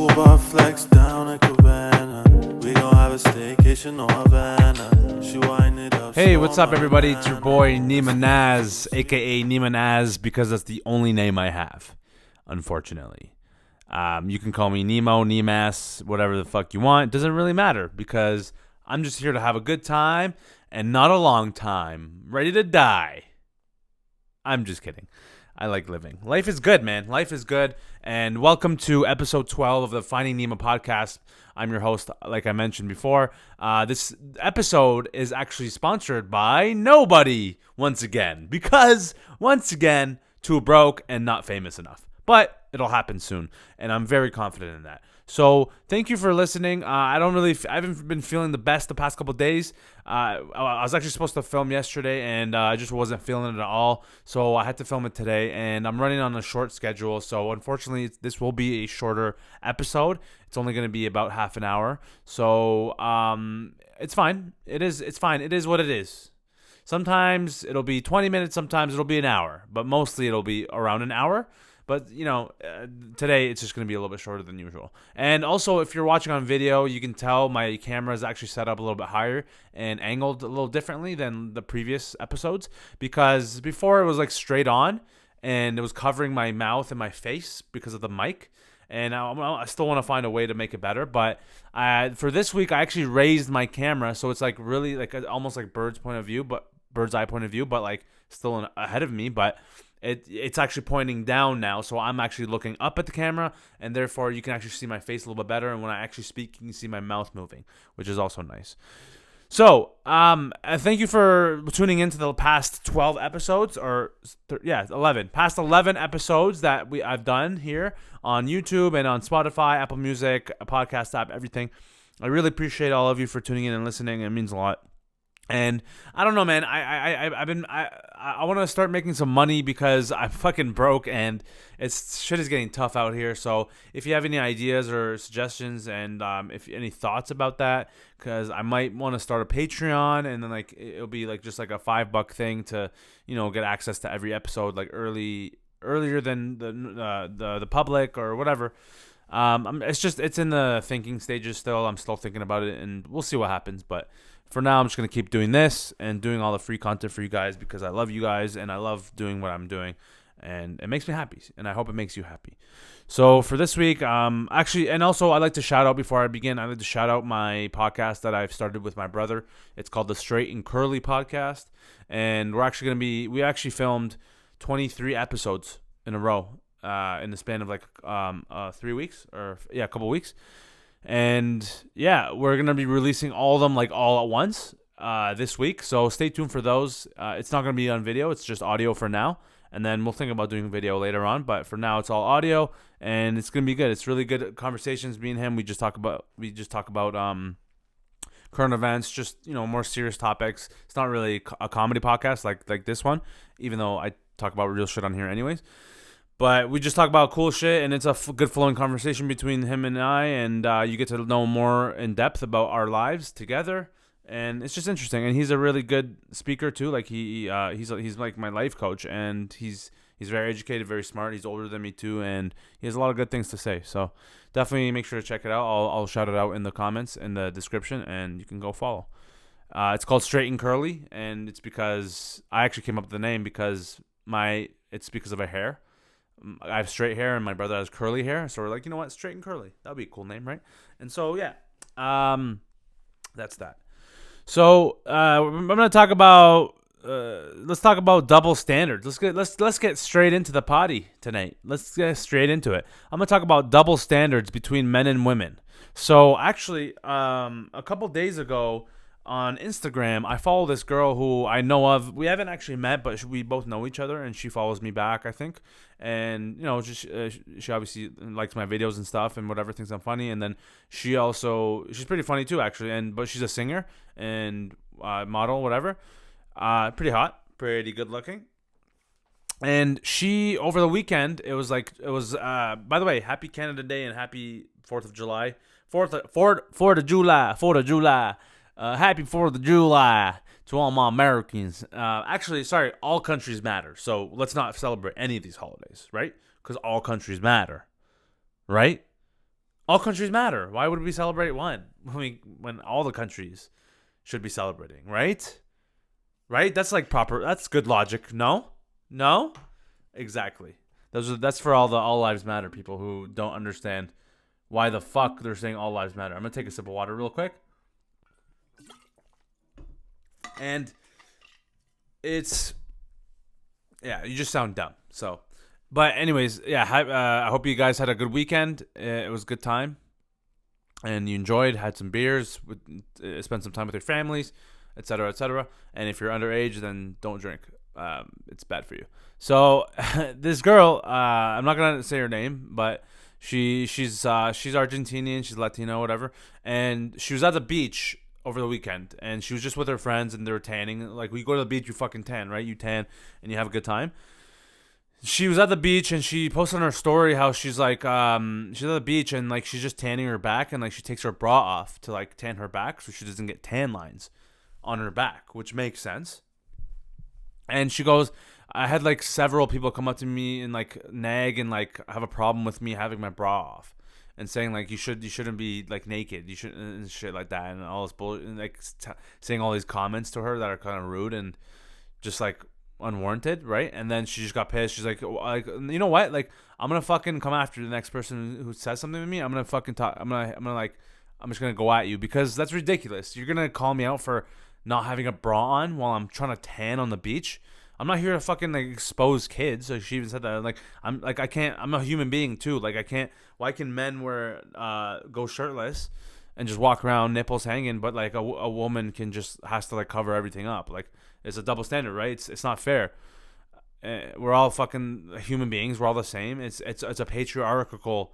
bar flex down at Cabana. We gon' have a staycation on Havana. She wind it up. Hey, what's up, everybody? It's your boy Neema Naz, aka Neema Naz, because that's the only name I have, unfortunately. You can call me Nemo, Neemas, whatever the fuck you want. It doesn't really matter because I'm just here to have a good time and not a long time. Ready to die. I'm just kidding. I like living. Life is good, man. Life is good. And welcome to episode 12 of the Finding Neema podcast. I'm your host, like I mentioned before. This episode is actually sponsored by nobody once again. Because, once again, too broke and not famous enough. But it'll happen soon. And I'm very confident in that. So thank you for listening. I haven't been feeling the best the past couple of days. I was actually supposed to film yesterday, and I just wasn't feeling it at all. So I had to film it today, and I'm running on a short schedule. So unfortunately, this will be a shorter episode. It's only going to be about half an hour. So it's fine. It's fine. It is what it is. Sometimes it'll be 20 minutes. Sometimes it'll be an hour. But mostly it'll be around an hour. But, today it's just going to be a little bit shorter than usual. And also, if you're watching on video, you can tell my camera is actually set up a little bit higher and angled a little differently than the previous episodes. Because before it was like straight on and it was covering my mouth and my face because of the mic. And I still want to find a way to make it better. But for this week, I actually raised my camera. So it's like really like almost like bird's eye point of view, but like still ahead of me. But it's actually pointing down now, so I'm actually looking up at the camera, and therefore you can actually see my face a little bit better, and when I actually speak, you can see my mouth moving, which is also nice. So, thank you for tuning into the past 12 episodes, 11. Past 11 episodes that I've done here on YouTube and on Spotify, Apple Music, a podcast app, everything. I really appreciate all of you for tuning in and listening. It means a lot. And I don't know, man. I want to start making some money because I'm fucking broke and shit is getting tough out here. So if you have any ideas or suggestions and if any thoughts about that, because I might want to start a Patreon and then like it'll be like just like a $5 thing to get access to every episode like earlier than the public or whatever. It's in the thinking stages still. I'm still thinking about it and we'll see what happens, but. For now, I'm just going to keep doing this and doing all the free content for you guys because I love you guys and I love doing what I'm doing. And it makes me happy. And I hope it makes you happy. So for this week, and also I'd like to shout out before I begin, I'd like to shout out my podcast that I've started with my brother. It's called the Straight and Curly Podcast. And we actually filmed 23 episodes in a row in the span of like 3 weeks a couple weeks. And yeah, we're going to be releasing all of them like all at once this week. So stay tuned for those. It's not going to be on video. It's just audio for now. And then we'll think about doing video later on. But for now, it's all audio and it's going to be good. It's really good conversations. Me and him, we just talk about current events, just, more serious topics. It's not really a comedy podcast like this one, even though I talk about real shit on here anyways. But we just talk about cool shit, and it's a good flowing conversation between him and I, and you get to know more in depth about our lives together, and it's just interesting. And he's a really good speaker too. Like he's like my life coach, and he's very educated, very smart. He's older than me too, and he has a lot of good things to say. So definitely make sure to check it out. I'll shout it out in the comments in the description, and you can go follow. It's called Straight and Curly, and it's because I actually came up with the name because of a hair. I have straight hair and my brother has curly hair. So we're like, you know what? Straight and Curly. That would be a cool name, right? And so, yeah. That's that. So I'm going to talk about let's talk about double standards. Let's get straight into the potty tonight. Let's get straight into it. I'm going to talk about double standards between men and women. So actually, a couple days ago, on Instagram, I follow this girl who I know of. We haven't actually met, but we both know each other, and she follows me back, I think. And she obviously likes my videos and stuff, and whatever, thinks I'm funny. And then she's pretty funny too, actually. But she's a singer and model, whatever. Pretty hot, pretty good looking. And she, over the weekend, by the way, happy Canada Day and happy 4th of July. 4th of July. Happy 4th of July to all my Americans. Actually, sorry, all countries matter. So let's not celebrate any of these holidays, right? Because all countries matter, right? All countries matter. Why would we celebrate one when all the countries should be celebrating, right? Right? That's like proper. That's good logic. No, exactly. That's for all lives matter people who don't understand why the fuck they're saying all lives matter. I'm gonna take a sip of water real quick, and it's you just sound dumb. So, but anyways, I hope you guys had a good weekend. It was a good time, and you enjoyed. Had some beers, spent some time with your families, etc., etc. And if you're underage, then don't drink. It's bad for you. So this girl, I'm not gonna say her name, but she's Argentinian, she's Latino, whatever, and she was at the beach over the weekend, and she was just with her friends, and they were tanning. Like, we go to the beach, you fucking tan, right? You tan, and you have a good time. She was at the beach, and she posted on her story how she's like, she's at the beach, and like she's just tanning her back, and like she takes her bra off to like tan her back, so she doesn't get tan lines on her back, which makes sense. And she goes, I had like several people come up to me and like nag and like have a problem with me having my bra off, and saying like you shouldn't be like naked, you shouldn't, and shit like that, and all this bullshit, and like saying all these comments to her that are kind of rude and just like unwarranted, right? And then she just got pissed. She's like, you know what? Like, I'm gonna fucking come after the next person who says something to me. I'm gonna fucking talk. I'm just gonna go at you, because that's ridiculous. You're gonna call me out for not having a bra on while I'm trying to tan on the beach. I'm not here to fucking like expose kids. So she even said that. Like, I can't. I'm a human being too. Like, I can't. Why can men go shirtless and just walk around nipples hanging, but like a woman has to like cover everything up? Like, it's a double standard, right? It's not fair. We're all fucking human beings. We're all the same. It's a patriarchal.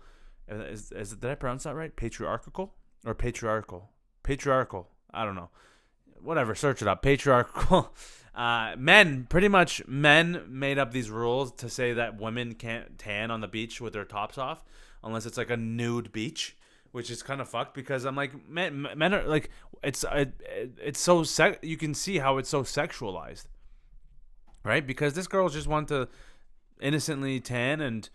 Did I pronounce that right? Patriarchal or patriarchal? Patriarchal. I don't know. Whatever. Search it up. Patriarchal. Men made up these rules to say that women can't tan on the beach with their tops off unless it's like a nude beach, which is kind of fucked, because I'm like, men are like, it's so you can see how it's so sexualized, right? Because this girl just wanted to innocently tan and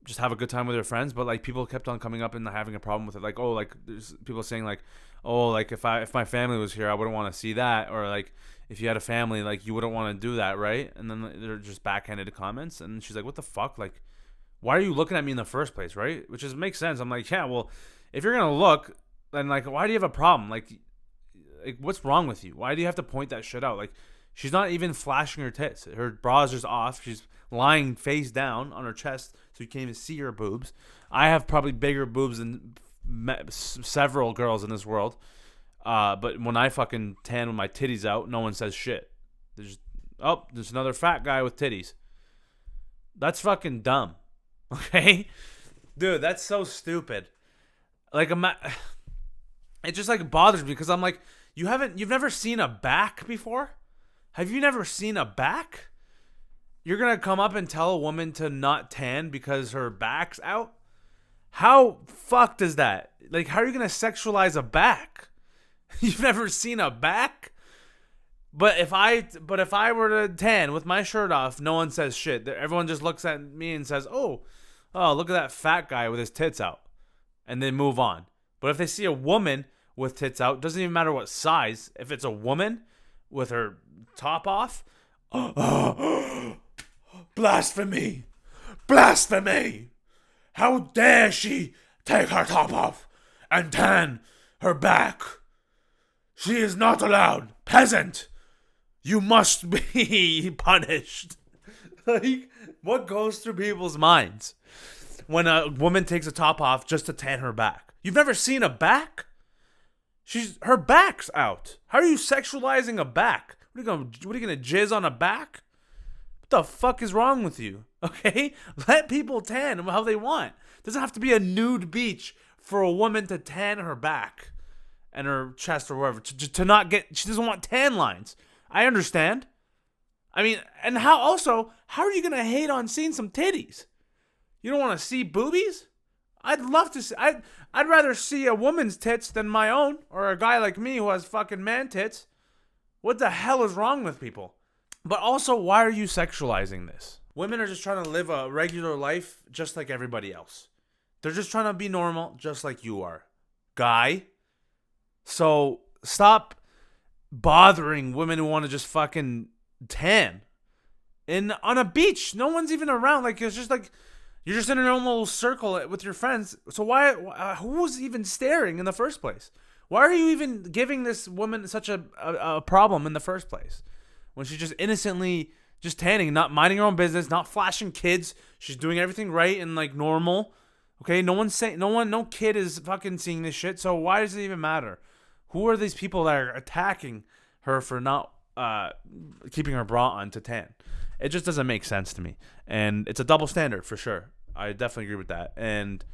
just have a good time with her friends, but like people kept on coming up and having a problem with it. Like, oh, like there's people saying like, oh, like if my family was here, I wouldn't want to see that, or like if you had a family, like you wouldn't want to do that, right? And then they're just backhanded comments, and she's like, what the fuck? Like, why are you looking at me in the first place, right? Which makes sense. I'm like, yeah, well, if you're gonna look, then like, why do you have a problem? Like what's wrong with you? Why do you have to point that shit out? Like, she's not even flashing her tits. Her bra is just off. She's lying face down on her chest, so you can't even see her boobs. I have probably bigger boobs than several girls in this world. But when I fucking tan with my titties out, no one says shit. There's another fat guy with titties. That's fucking dumb. Okay? Dude, that's so stupid. Like, it just like bothers me, because I'm like, you've never seen a back before? Have you never seen a back? You're gonna come up and tell a woman to not tan because her back's out? How fucked is that? Like, how are you gonna sexualize a back? You've never seen a back? But if I were to tan with my shirt off, no one says shit. Everyone just looks at me and says, oh, look at that fat guy with his tits out, and they move on. But if they see a woman with tits out, doesn't even matter what size. If it's a woman with her top off, blasphemy, blasphemy! How dare she take her top off and tan her back? She is not allowed. Peasant, you must be punished. Like, what goes through people's minds when a woman takes a top off just to tan her back? You've never seen a back? Her back's out. How are you sexualizing a back? What are you gonna jizz on a back? What the fuck is wrong with you? Okay? Let people tan how they want. It doesn't have to be a nude beach for a woman to tan her back and her chest or wherever. To not get, she doesn't want tan lines. I understand. I mean, and how are you gonna hate on seeing some titties? You don't want to see boobies? I'd love to see. I'd rather see a woman's tits than my own, or a guy like me who has fucking man tits. What the hell is wrong with people? But also, why are you sexualizing this? Women are just trying to live a regular life just like everybody else. They're just trying to be normal, just like you are, guy. So stop bothering women who want to just fucking tan. And on a beach, no one's even around. Like, it's just like you're just in your own little circle with your friends. So who's even staring in the first place? Why are you even giving this woman such a problem in the first place? When she's just innocently just tanning, not minding her own business, not flashing kids. She's doing everything right and like normal. Okay, no kid is fucking seeing this shit. So why does it even matter? Who are these people that are attacking her for not keeping her bra on to tan? It just doesn't make sense to me. And it's a double standard for sure. I definitely agree with that. And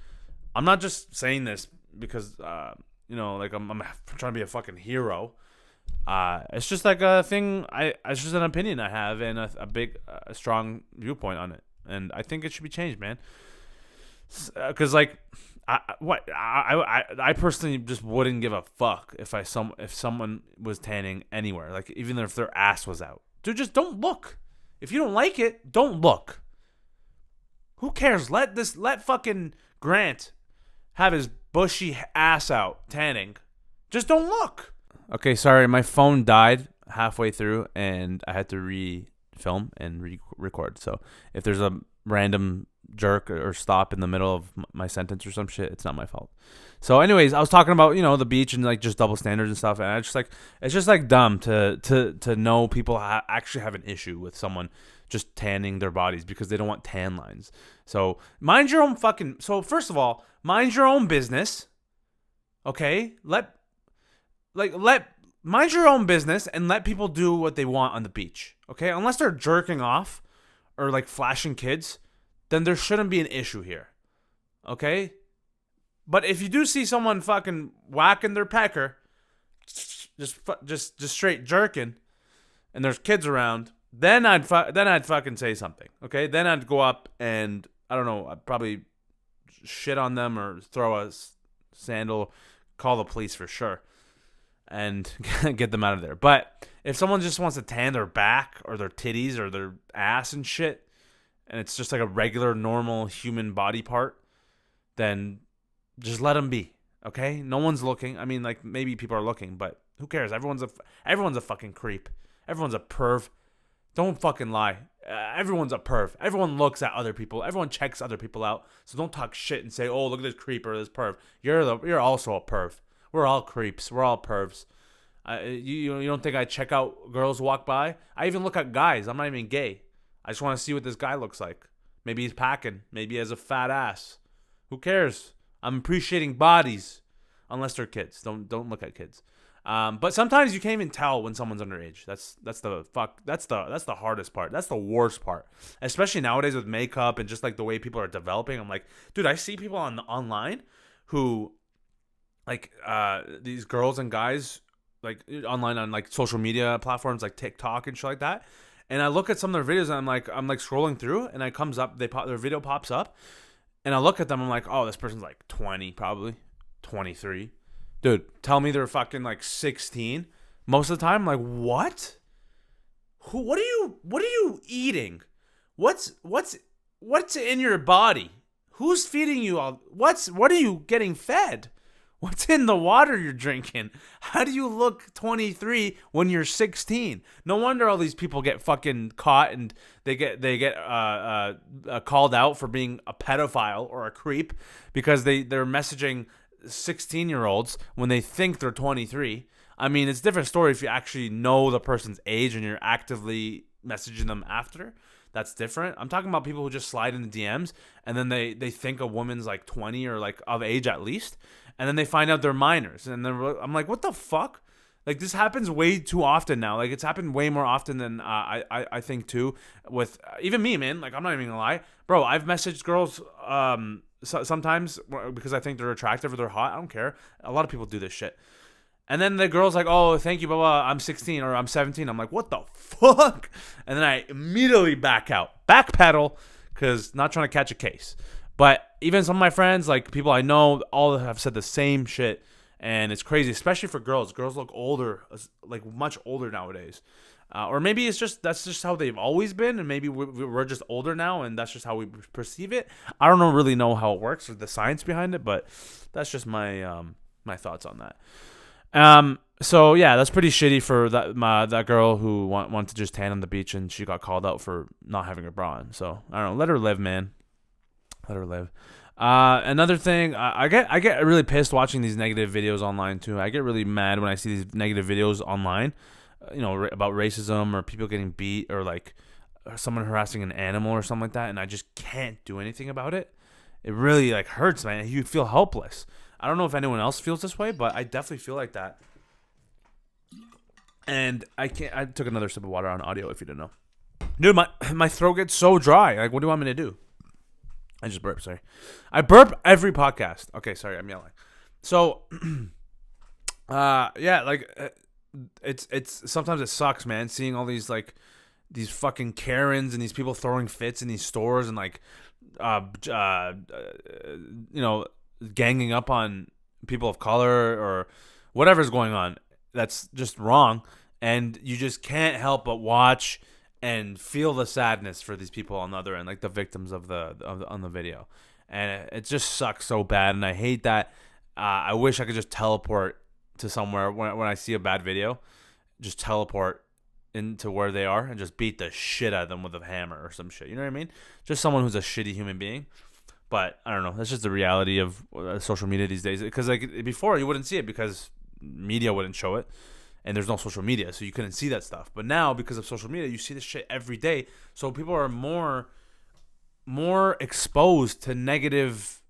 I'm not just saying this because, like I'm trying to be a fucking hero. It's just like a thing. It's just an opinion I have and a strong viewpoint on it. And I think it should be changed, man. Because I personally just wouldn't give a fuck if someone was tanning anywhere, like even if their ass was out. Dude, just don't look. If you don't like it, don't look. Who cares? Let fucking Grant have his bushy ass out tanning. Just don't look. Okay, sorry, my phone died halfway through and I had to re-film and re-record. So if there's a random jerk or stop in the middle of my sentence or some shit, it's not my fault. So anyways, I was talking about, the beach and like just double standards and stuff, and it's just like dumb to know people actually have an issue with someone just tanning their bodies because they don't want tan lines. So mind your own first of all, mind your own business. Okay? Mind your own business and let people do what they want on the beach. Okay? Unless they're jerking off or like flashing kids, then there shouldn't be an issue here. Okay? But if you do see someone fucking whacking their pecker, just straight jerking, and there's kids around, then I'd fucking say something. Okay? Then I'd go up and I don't know, I'd probably shit on them or throw a sandal, call the police for sure, and get them out of there. But if someone just wants to tan their back or their titties or their ass and shit, and it's just like a regular, normal human body part, then just let them be, okay? No one's looking. I mean, like, maybe people are looking, but who cares? Everyone's a fucking creep. Everyone's a perv. Don't fucking lie. Everyone's a perv. Everyone looks at other people. Everyone checks other people out. So don't talk shit and say, oh, look at this creep or this perv. You're also a perv. We're all creeps. We're all pervs. You don't think I check out girls walk by? I even look at guys. I'm not even gay. I just want to see what this guy looks like. Maybe he's packing. Maybe he has a fat ass. Who cares? I'm appreciating bodies, unless they're kids. Don't look at kids. But sometimes you can't even tell when someone's underage. That's the hardest part. That's the worst part. Especially nowadays with makeup and just like the way people are developing. I'm like, dude, I see people online who like these girls and guys like online on like social media platforms like TikTok and shit like that. And I look at some of their videos and I'm like scrolling through and it comes up, their video pops up and I look at them, I'm like, oh, this person's like 20, probably 23. Dude, tell me they're fucking like 16 most of the time. I'm like, what? What are you eating? What's in your body? Who's feeding you all? What are you getting fed? What's in the water you're drinking? How do you look 23 when you're 16? No wonder all these people get fucking caught and they get called out for being a pedophile or a creep because they're messaging 16-year-olds when they think they're 23. I mean, it's a different story if you actually know the person's age and you're actively messaging them after. That's different. I'm talking about people who just slide in the DMs and then they think a woman's like 20 or like of age at least. And then they find out they're minors. And then I'm like, what the fuck? Like, this happens way too often now. Like, it's happened way more often than I think, too. With even me, man. Like, I'm not even going to lie. Bro, I've messaged girls sometimes because I think they're attractive or they're hot. I don't care. A lot of people do this shit. And then the girl's like, oh, thank you, blah, blah, I'm 16 or I'm 17. I'm like, what the fuck? And then I immediately backpedal, because not trying to catch a case. But even some of my friends, like people I know, all have said the same shit. And it's crazy, especially for girls. Girls look older, like much older nowadays. Or maybe that's just how they've always been, and maybe we're just older now, and that's just how we perceive it. I don't really know how it works or the science behind it, but that's just my my thoughts on that. So yeah, that's pretty shitty for that girl who wanted to just tan on the beach, and she got called out for not having her bra on. So I don't know, let her live, man. Let her live. Another thing, I get really pissed watching these negative videos online too. I get really mad when I see these negative videos online, about racism or people getting beat or like someone harassing an animal or something like that, and I just can't do anything about it. It really like hurts, man. You feel helpless. I don't know if anyone else feels this way, but I definitely feel like that. And I can't. I took another sip of water on audio if you didn't know. Dude, my throat gets so dry. Like, what do you want me to do? I just burped, sorry. I burp every podcast. Okay, sorry, I'm yelling. So, yeah, like, it's sometimes it sucks, man, seeing all these, like, these fucking Karens and these people throwing fits in these stores and, like, ganging up on people of color or whatever's going on. That's just wrong, and you just can't help but watch and feel the sadness for these people on the other end, like the victims on the video, and it just sucks so bad. And I hate that. I wish I could just teleport to somewhere when I see a bad video, just teleport into where they are and just beat the shit out of them with a hammer or some shit. You know what I mean? Just someone who's a shitty human being. But I don't know. That's just the reality of social media these days. Because like before, you wouldn't see it because media wouldn't show it. And there's no social media, so you couldn't see that stuff. But now, because of social media, you see this shit every day. So people are more exposed to negative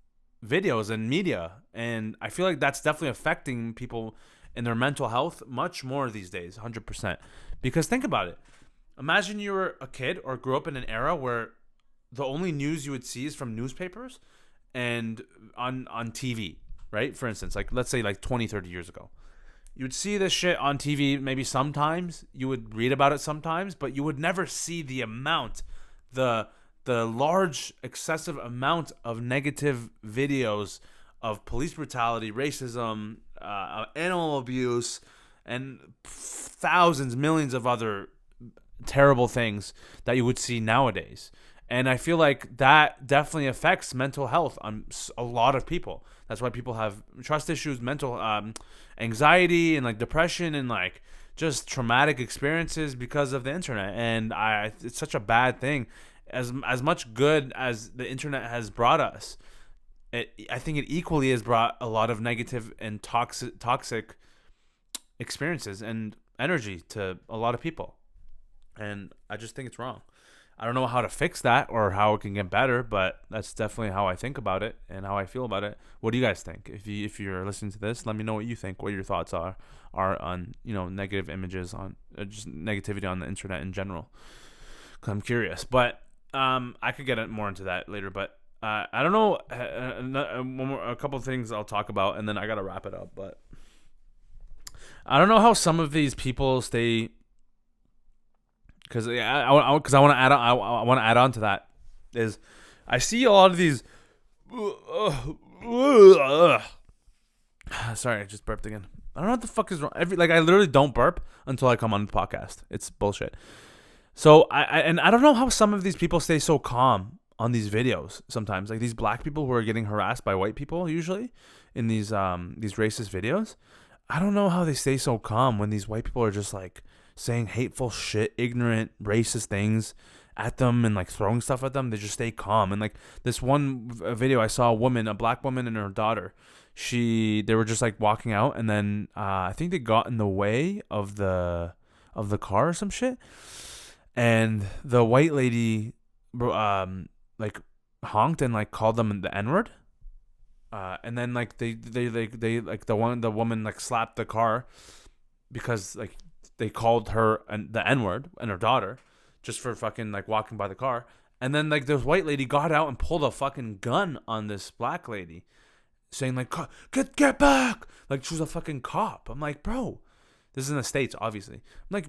videos and media. And I feel like that's definitely affecting people in their mental health much more these days, 100%. Because think about it. Imagine you were a kid or grew up in an era where the only news you would see is from newspapers and on TV, right? For instance, like let's say like 20, 30 years ago. You would see this shit on TV maybe sometimes. You would read about it sometimes, but you would never see the amount, the large, excessive amount of negative videos of police brutality, racism, animal abuse, and thousands, millions of other terrible things that you would see nowadays. And I feel like that definitely affects mental health on a lot of people. That's why people have trust issues, mental anxiety, and like depression, and like just traumatic experiences because of the internet. And it's such a bad thing. As much good as the internet has brought us, I think it equally has brought a lot of negative and toxic experiences and energy to a lot of people. And I just think it's wrong. I don't know how to fix that or how it can get better, but that's definitely how I think about it and how I feel about it. What do you guys think? If you're listening to this, let me know what you think. What your thoughts are on negative images, on just negativity on the internet in general. 'Cause I'm curious, but I could get more into that later. But I don't know. A couple of things I'll talk about, and then I gotta wrap it up. But I don't know how some of these people stay. Because I want to add on. I want to add on to that. Is I see a lot of these. Sorry, I just burped again. I don't know what the fuck is wrong. I literally don't burp until I come on the podcast. It's bullshit. So I don't know how some of these people stay so calm on these videos. Sometimes, like these black people who are getting harassed by white people, usually in these racist videos. I don't know how they stay so calm when these white people are just like saying hateful shit, ignorant, racist things at them and like throwing stuff at them. They just stay calm. And like this one video, I saw a black woman and her daughter. They were just like walking out, and then I think they got in the way of the car or some shit. And the white lady like honked and like called them the N-word. And then like they like the woman like slapped the car because like they called her the N-word and her daughter just for fucking like walking by the car. And then like this white lady got out and pulled a fucking gun on this black lady, saying like get back, like she was a fucking cop. I'm like, bro, this is in the States, obviously. I'm like,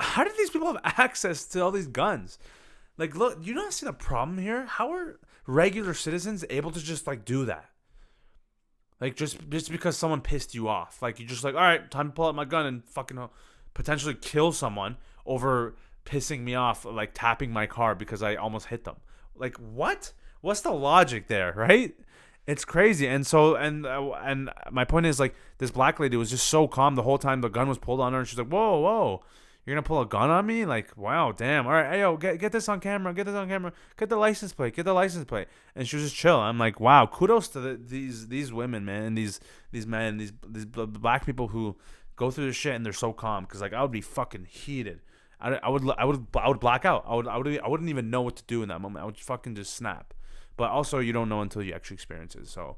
how did these people have access to all these guns? Like, look, you don't see the problem here. How are regular citizens able to just like do that? Like just because someone pissed you off, like you just like, all right, time to pull out my gun and fucking potentially kill someone, over pissing me off, like tapping my car because I almost hit them. Like, what? What's the logic there, right? It's crazy. And so, and my point is, like, this black lady was just so calm the whole time the gun was pulled on her, and she's like, whoa, whoa, you're gonna pull a gun on me? Like, wow, damn. All right, hey, yo, get this on camera. Get this on camera. Get the license plate. Get the license plate. And she was just chill. I'm like, wow, kudos to these women, man, and these men, these black people who go through this shit and they're so calm. Because like I would be fucking heated. I would black out. I wouldn't even know what to do in that moment. I would fucking just snap. But also, you don't know until you actually experience it. So,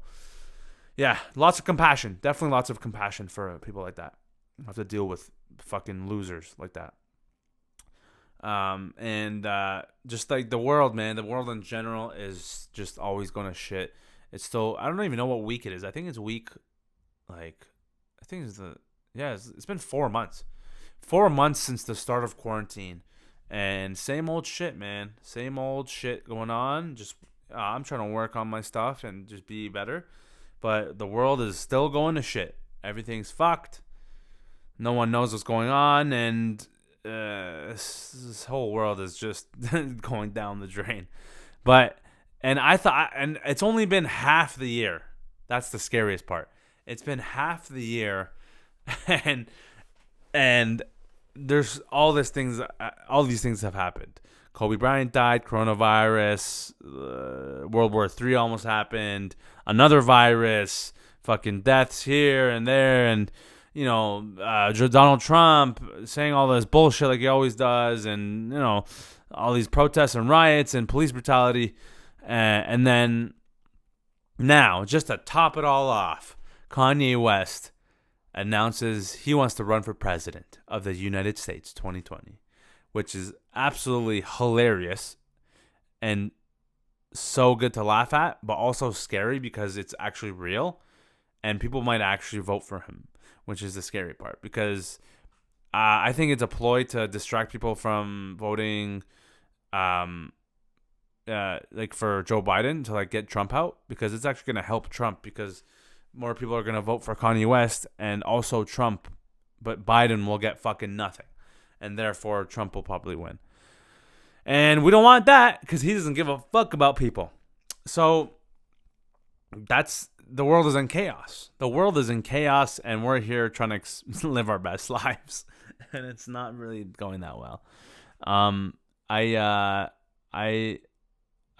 yeah, lots of compassion. Definitely lots of compassion for people like that. You have to deal with fucking losers like that. Just like the world, man, the world in general is just always going to shit. It's still, I don't even know what week it is. I think it's week, like, I think it's been 4 months. 4 months since the start of quarantine. And same old shit, man. Same old shit going on. Just, I'm trying to work on my stuff and just be better. But the world is still going to shit. Everything's fucked. No one knows what's going on, and this whole world is just going down the drain. And it's only been half the year. That's the scariest part. It's been half the year, and there's all these things have happened. Kobe Bryant died, coronavirus, World War III almost happened, another virus, fucking deaths here and there, and Donald Trump saying all this bullshit like he always does, and all these protests and riots and police brutality, and then now, just to top it all off, Kanye West announces he wants to run for president of the United States 2020, which is absolutely hilarious and so good to laugh at, but also scary because it's actually real and people might actually vote for him, which is the scary part, because I think it's a ploy to distract people from voting like for Joe Biden to like get Trump out, because it's actually going to help Trump, because more people are going to vote for Kanye West and also Trump, but Biden will get fucking nothing, and therefore Trump will probably win. And we don't want that, because he doesn't give a fuck about people. So the world is in chaos. The world is in chaos, and we're here trying to live our best lives, and it's not really going that well.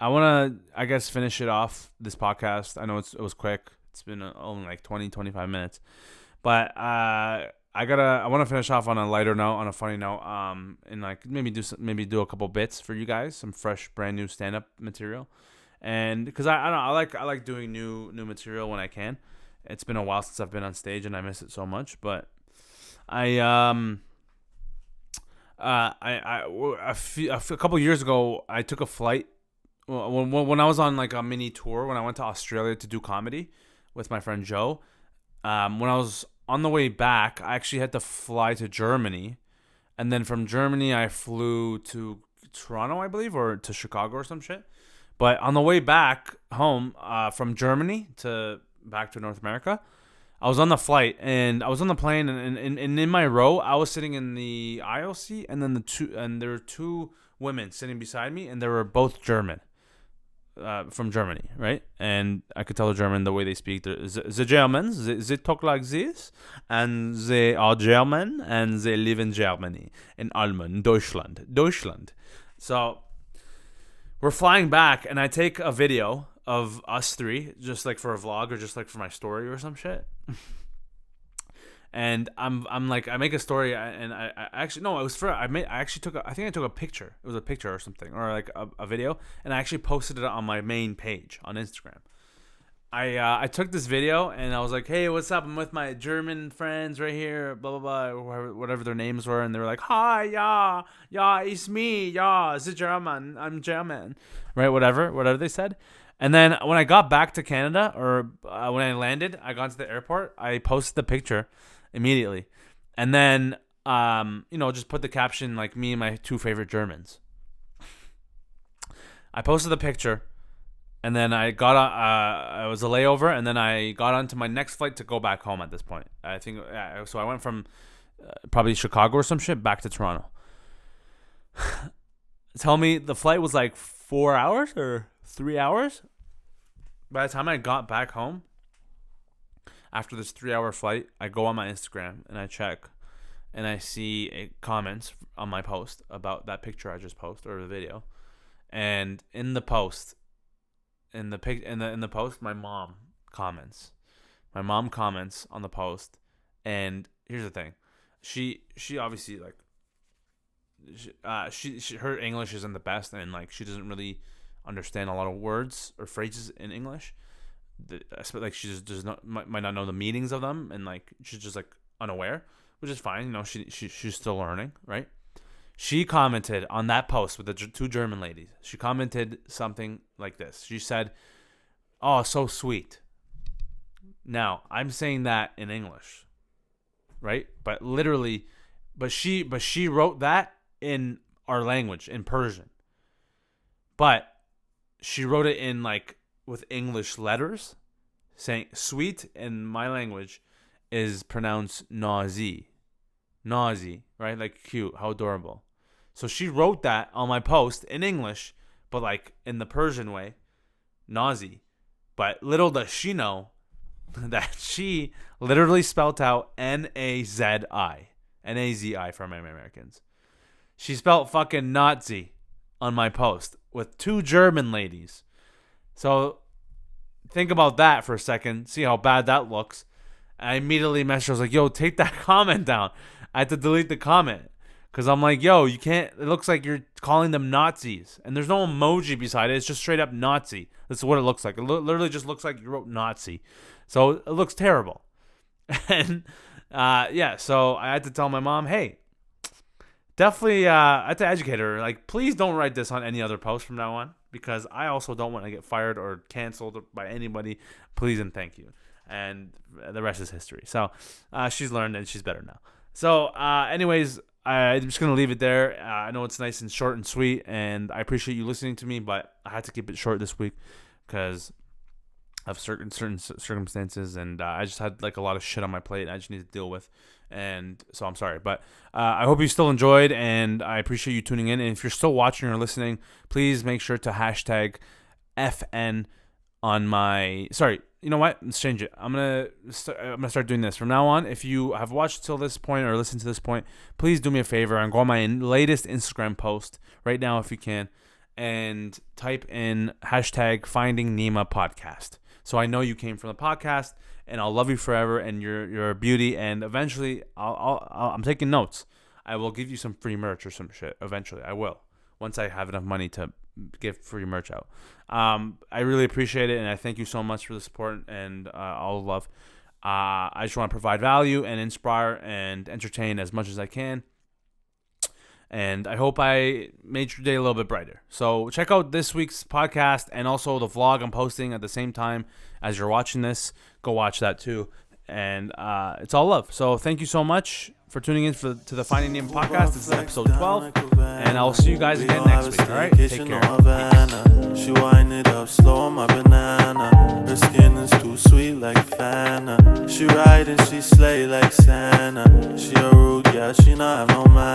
I want to, I guess, finish it off, this podcast. I know it was quick. It's been only like 20, 25 minutes. But I want to finish off on a lighter note, on a funny note, and like maybe do a couple bits for you guys, some fresh, brand new stand-up material. And because I like doing new material when I can. It's been a while since I've been on stage, and I miss it so much. But a couple years ago, I took a flight when I was on like a mini tour, when I went to Australia to do comedy with my friend Joe. When I was on the way back, I actually had to fly to Germany, and then from Germany I flew to Toronto, I believe, or to Chicago or some shit. But on the way back home, from Germany back to North America, I was on the flight, and I was on the plane, and in my row, I was sitting in the aisle seat, and then there were two women sitting beside me, and they were both German. From Germany, right? And I could tell the German the way they speak. The Germans, they talk like this, and they are German, and they live in Germany, in Ulm, Deutschland. So we're flying back, and I take a video of us three, just like for a vlog or just like for my story or some shit. And I'm like, I make a story, and I actually, no, it was for, I took a picture. It was a picture or something, or like a video, and I actually posted it on my main page on Instagram. I took this video, and I was like, hey, what's up? I'm with my German friends right here, blah, blah, blah, whatever their names were. And they were like, hi, yeah, it's me, yeah, it's German, I'm German, right? Whatever they said. And then when I got back to Canada, or when I landed, I got to the airport, I posted the picture immediately. And then, just put the caption, like, me and my two favorite Germans. I posted the picture, and then I got on, it was a layover, and then I got onto my next flight to go back home at this point. I think, so I went from probably Chicago or some shit back to Toronto. tell me the flight was like 4 hours or 3 hours. By the time I got back home, after this 3-hour flight, I go on my Instagram and I check, and I see comments on my post about that picture I just posted or the video, and in the post, in the post, my mom comments. My mom comments on the post, and here's the thing, she obviously like, she her English isn't the best, and like she doesn't really understand a lot of words or phrases in English. Like she just does not might not know the meanings of them, and like she's just like unaware, which is fine. You know, she's still learning, right? She commented on that post with the two German ladies. She commented something like this. She said, "Oh, so sweet." Now I'm saying that in English, right? But literally, but she wrote that in our language, in Persian. But she wrote it in like with English letters, saying sweet in my language is pronounced nazi. Nazi, right? Like cute, how adorable. So she wrote that on my post in English, but like in the Persian way, nazi. But little does she know that she literally spelt out Nazi. Nazi for my Americans. She spelled fucking Nazi on my post with two German ladies. So think about that for a second. See how bad that looks. I immediately messaged her. I was like, yo, take that comment down. I had to delete the comment. Because I'm like, yo, you can't. It looks like you're calling them Nazis. And there's no emoji beside it. It's just straight up Nazi. That's what it looks like. It literally just looks like you wrote Nazi. So it looks terrible. And yeah, so I had to tell my mom, hey, definitely I had to educate her. Like, please don't write this on any other post from now on, because I also don't want to get fired or canceled by anybody. Please and thank you. And the rest is history. So she's learned and she's better now. So anyways, I'm just going to leave it there. I know it's nice and short and sweet, and I appreciate you listening to me, but I had to keep it short this week because of certain circumstances, and I just had like a lot of shit on my plate and I just need to deal with. And so I'm sorry, but I hope you still enjoyed, and I appreciate you tuning in. And if you're still watching or listening, please make sure to hashtag FN on my. Sorry, you know what? Let's change it. I'm gonna start doing this from now on. If you have watched till this point or listened to this point, please do me a favor and go on my latest Instagram post right now if you can, and type in hashtag Finding Neema Podcast. So I know you came from the podcast, and I'll love you forever, and you're a beauty. And eventually, I'm taking notes. I will give you some free merch or some shit. Eventually, I will, once I have enough money to give free merch out. I really appreciate it, and I thank you so much for the support and all the love. I just want to provide value and inspire and entertain as much as I can. And I hope I made your day a little bit brighter. So check out this week's podcast and also the vlog I'm posting at the same time as you're watching this. Go watch that too. And it's all love. So thank you so much for tuning in to the Finding Neema podcast. This is episode 12. And I'll see you guys again next week. All right? Take care. Peace.